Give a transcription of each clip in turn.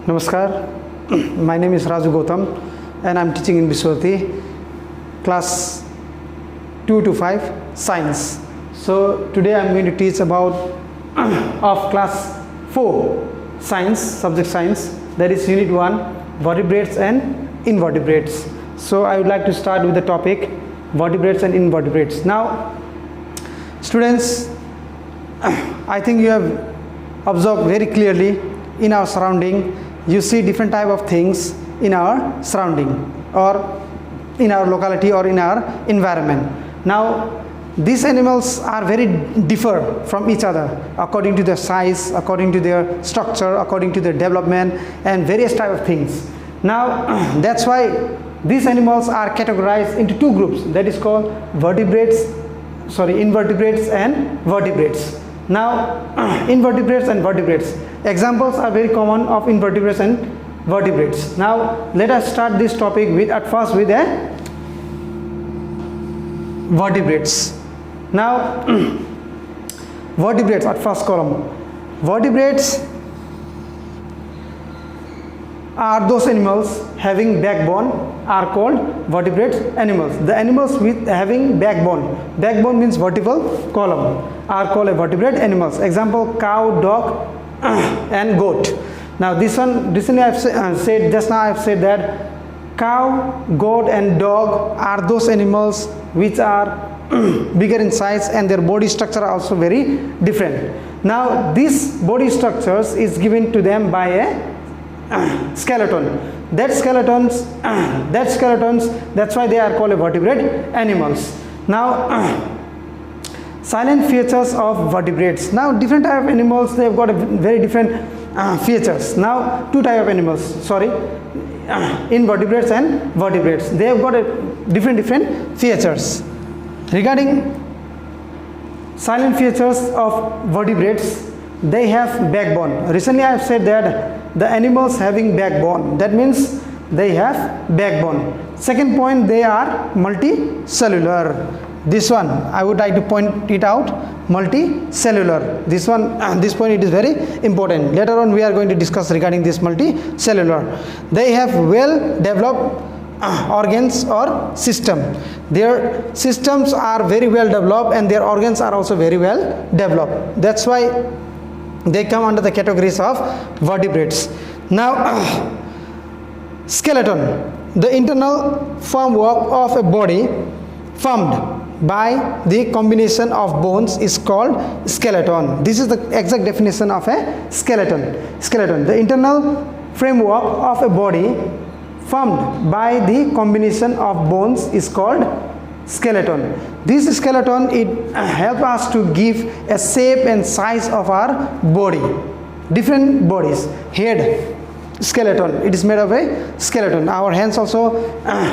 Namaskar, my name is Raju Gautam and I am teaching in Vishwa, class 2 to 5 science. So today I am going to teach about of class 4 science, subject science, that is unit 1, vertebrates and invertebrates. So I would like to start with the topic vertebrates and invertebrates. Now students, I think you have observed very clearly in our surrounding. You see different type of things in our surrounding or in our locality or in our environment. Now these animals are very differ from each other according to their size, according to their structure, according to their development and various type of things. Now that's why these animals are categorized into two groups, that is called invertebrates and vertebrates. Now invertebrates and vertebrates, examples are very common of invertebrates and vertebrates. Now let us start this topic with vertebrates. Now vertebrates at first column. Vertebrates are those animals having backbone are called vertebrate animals. The animals with having backbone means vertical column, are called vertebrate animals. Example, cow, dog and goat. Now this one recently I have said that cow, goat and dog are those animals which are bigger in size and their body structure are also very different. Now these body structures is given to them by a skeleton. That's why they are called vertebrate animals. Now silent features of vertebrates. Now different type of animals, they have got a very different features. Now two type of animals, invertebrates and vertebrates, they have got a different features. Regarding silent features of vertebrates, they have backbone. Recently I have said that the animals having backbone, that means they have backbone. Second point, they are multicellular. This one I would like to point it out, multicellular. This point it is very important. Later on we are going to discuss regarding this multicellular. They have well developed organs or system. Their systems are very well developed and their organs are also very well developed. That's why they come under the categories of vertebrates. Now skeleton, the internal formwork of a body formed by the combination of bones is called skeleton. This is the exact definition of a skeleton. The internal framework of a body formed by the combination of bones is called skeleton. This skeleton, it helps us to give a shape and size of our body. Different bodies, head, skeleton, it is made of a skeleton. Our hands also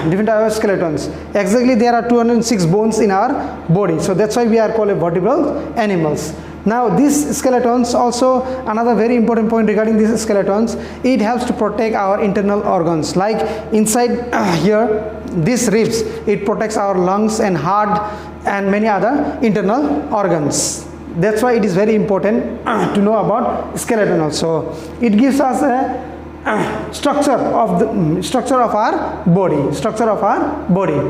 different type of skeletons. Exactly there are 206 bones in our body, so that's why we are called vertebral animals. Now these skeletons also, another very important point regarding these skeletons, it helps to protect our internal organs, like inside here these ribs, it protects our lungs and heart and many other internal organs. That's why it is very important to know about skeleton also. It gives us a structure of our body.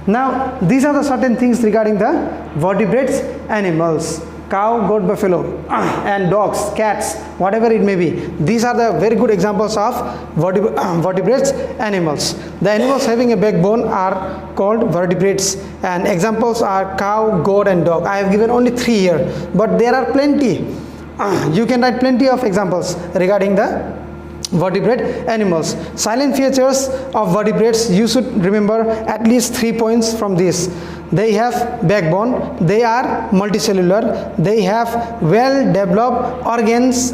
Now these are the certain things regarding the vertebrates animals. Cow, goat, buffalo and dogs, cats, whatever it may be, these are the very good examples of vertebrates animals. The animals having a backbone are called vertebrates, and examples are cow, goat and dog. I have given only 3 here, but there are plenty. You can write plenty of examples regarding the vertebrate animals. Silent features of vertebrates, you should remember at least 3 points from this. They have backbone, they are multicellular, they have well developed organs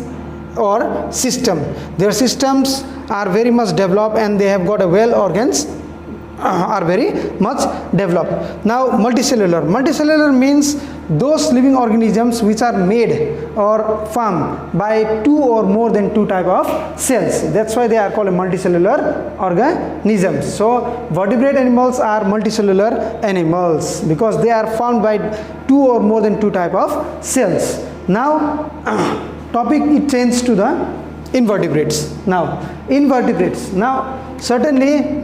or system. Their systems are very much developed and they have got a well organs are very much developed. Now multicellular means those living organisms which are made or formed by 2 or more than 2 type of cells. That's why they are called multicellular organisms. So vertebrate animals are multicellular animals because they are formed by 2 or more than 2 type of cells. Now topic it changes to the invertebrates. Now invertebrates, now certainly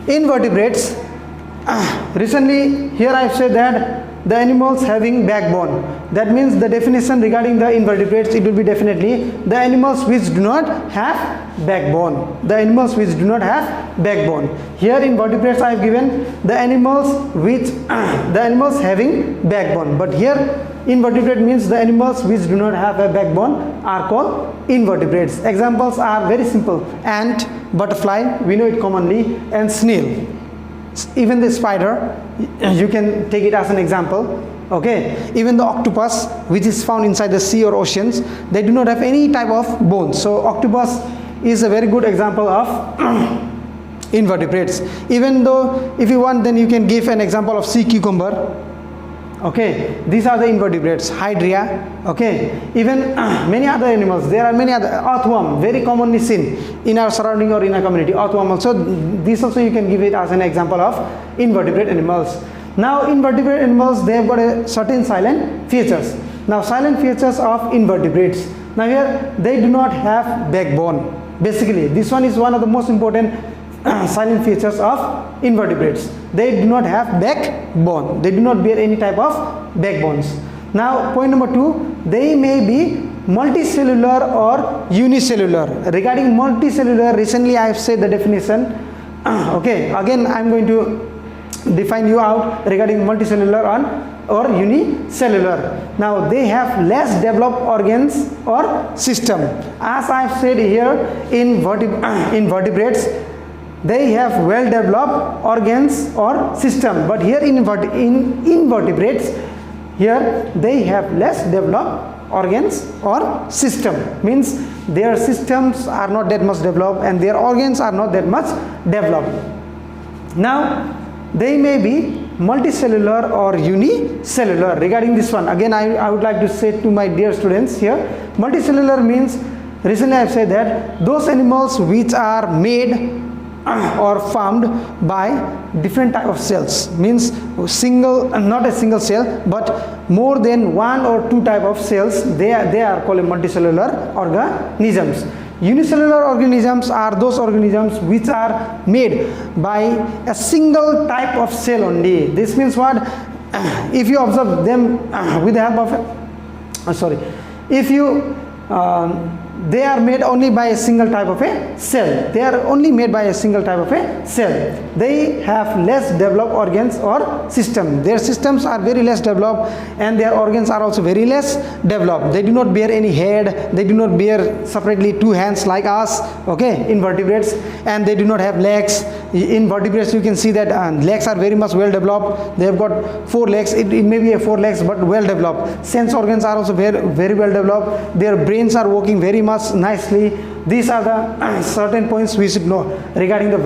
invertebrates, recently here I have said that the animals having backbone. That means the definition regarding the invertebrates, it will be definitely the animals which do not have backbone. The animals which do not have backbone. Here in vertebrates I have given the animals which the animals having backbone. But here invertebrate means the animals which do not have a backbone are called invertebrates. Examples are very simple: ant, butterfly, we know it commonly, and snail. Even the spider, you can take it as an example. Okay, even the octopus, which is found inside the sea or oceans, they do not have any type of bones. So octopus is a very good example of invertebrates. Even though if you want, then you can give an example of sea cucumber. Okay, these are the invertebrates. Hydra. Okay, even many other animals, there are many other. Earthworm, very commonly seen in our surrounding or in our community. Earthworm also, this also you can give it as an example of invertebrate animals. Now invertebrate animals, they have got a certain silent features. Now silent features of invertebrates. Now here they do not have backbone. Basically this one is one of the most important silent features of invertebrates. They do not have backbone. They do not bear any type of backbones. Now point number 2, they may be multicellular or unicellular. Regarding multicellular, recently I have said the definition. Okay, again I am going to define you out regarding multicellular or unicellular. Now they have less developed organs or system. As I have said here, in vertebrates they have well developed organs or system, but here in invertebrates, here they have less developed organs or system. Means their systems are not that much developed and their organs are not that much developed. Now they may be multicellular or unicellular. Regarding this one, again I would like to say to my dear students here, multicellular means, recently I have said that those animals which are made or formed by different type of cells, means single, not a single cell, but more than one or two type of cells, they are called multicellular organisms. Unicellular organisms are those organisms which are made by a single type of cell only. This means what? If you observe them with the help of if you they are made only by a single type of a cell. They are only made by a single type of a cell. They have less developed organs or system. Their systems are very less developed and their organs are also very less developed. They do not bear any head. They do not bear separately two hands like us, okay, invertebrates, and they do not have legs. In vertebrates you can see that legs are very much well developed. They have got 4 legs. It may be a 4 legs but well developed. Sense organs are also very well developed. Their brains are working very much nicely. These are the certain points we should know regarding the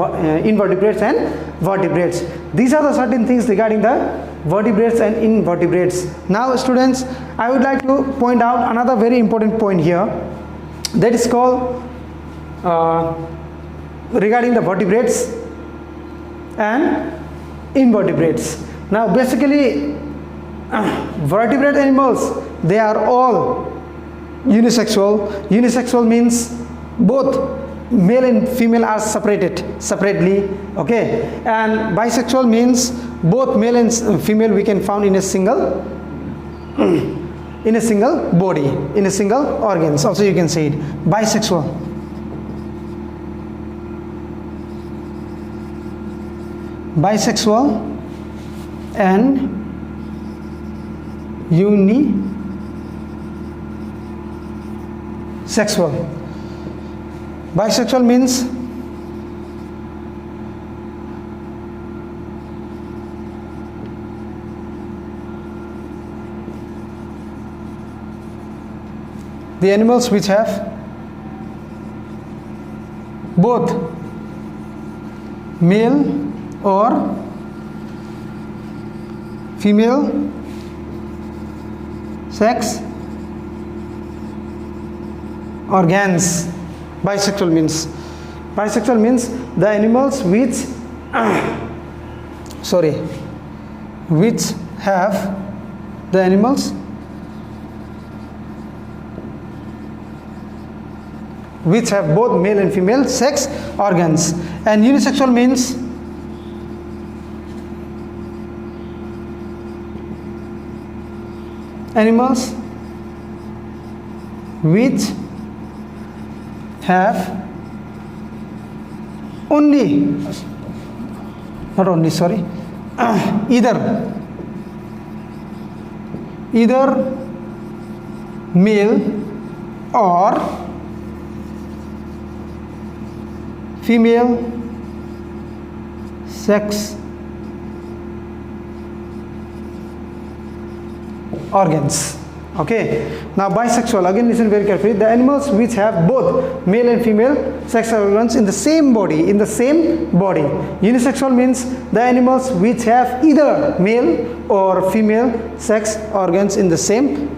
invertebrates and vertebrates. These are the certain things regarding the vertebrates and invertebrates. Now students, I would like to point out another very important point here, that is called regarding the vertebrates and invertebrates. Now basically vertebrate animals, they are all unisexual. Unisexual means both male and female are separately, okay, and bisexual means both male and female we can found in a single body, in a single organs. Also you can say it bisexual. Bisexual and unisexual. Bisexual means the animals which have both male or female sex organs. Bisexual means the animals which have which have both male and female sex organs. And unisexual means animals which have either male or female sex organs. Okay, now bisexual, again listen very carefully. The animals which have both male and female sex organs in the same body, Unisexual means the animals which have either male or female sex organs in the same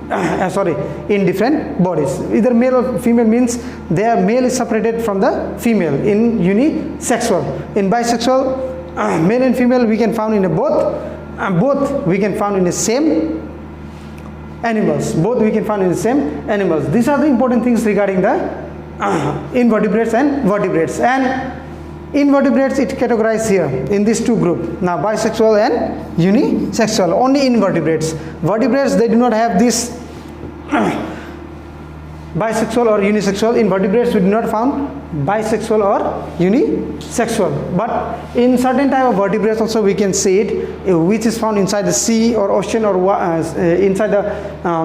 in different bodies. Either male or female means their male is separated from the female in unisexual. In bisexual, male and female we can find in both we can find in the same animals. These are the important things regarding the invertebrates and vertebrates. And invertebrates it categorized here in these two groups. Now bisexual and unisexual. Only invertebrates. Vertebrates they do not have this bisexual or unisexual. In vertebrates we do not found bisexual or unisexual, but in certain type of vertebrates also we can see it, which is found inside the sea or ocean or inside the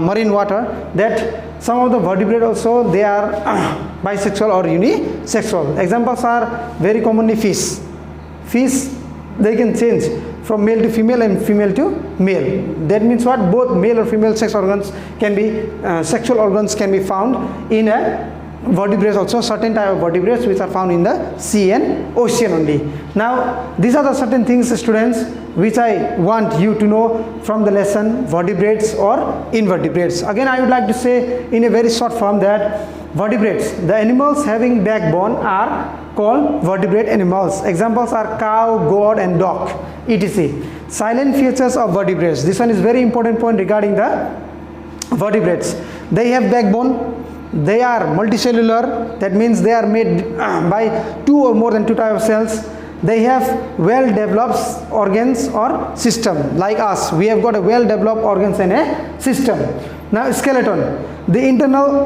marine water, that some of the vertebrates also they are bisexual or unisexual. Examples are very commonly fish they can change from male to female and female to male. That means what? Both male or female sex organs can be sexual organs can be found in a vertebrates also, certain type of vertebrates which are found in the sea and ocean only. Now these are the certain things, students, which I want you to know from the lesson vertebrates or invertebrates. Again I would like to say in a very short form that vertebrates, the animals having backbone are called vertebrate animals. Examples are cow, goat and dog, etc. Silent features of vertebrates. This one is very important point regarding the vertebrates. They have backbone. They are multicellular, that means they are made by two or more than two types of cells. They have well developed organs or system. Like us, we have got a well developed organs and a system. Now skeleton, the internal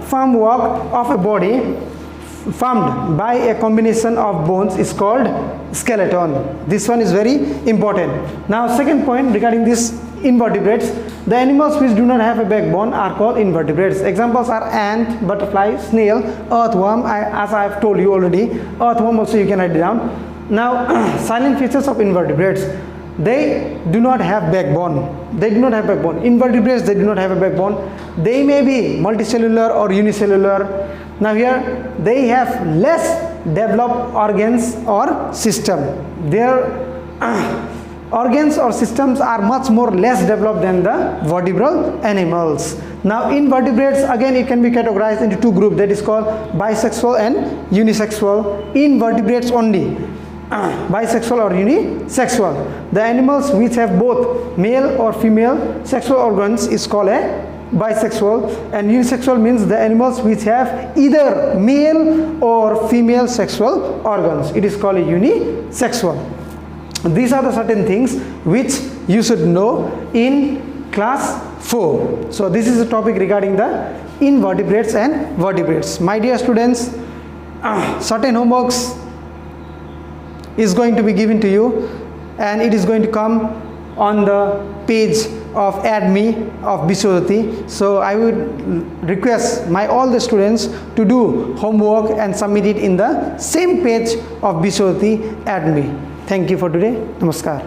framework of a body formed by a combination of bones is called skeleton. This one is very important. Now second point regarding this invertebrates, the animals which do not have a backbone are called invertebrates. Examples are ant, butterfly, snail, earthworm, as I have told you already. Earthworm also you can write it down. Now silent features of invertebrates, they do not have backbone. Invertebrates they do not have a backbone. They may be multicellular or unicellular. Now here they have less developed organs or system. Their organs or systems are much more less developed than the vertebral animals. Now invertebrates again it can be categorized into two groups, that is called bisexual and unisexual. Invertebrates only, bisexual or unisexual. The animals which have both male or female sexual organs is called a bisexual, and unisexual means the animals which have either male or female sexual organs. It is called a unisexual. These are the certain things which you should know in class 4. So this is a topic regarding the invertebrates and vertebrates. My dear students, certain homeworks is going to be given to you, and it is going to come on the page of AdMe of Jyoti. So I would request all the students to do homework and submit it in the same page of Jyoti AdMe. Thank you for today. Namaskar.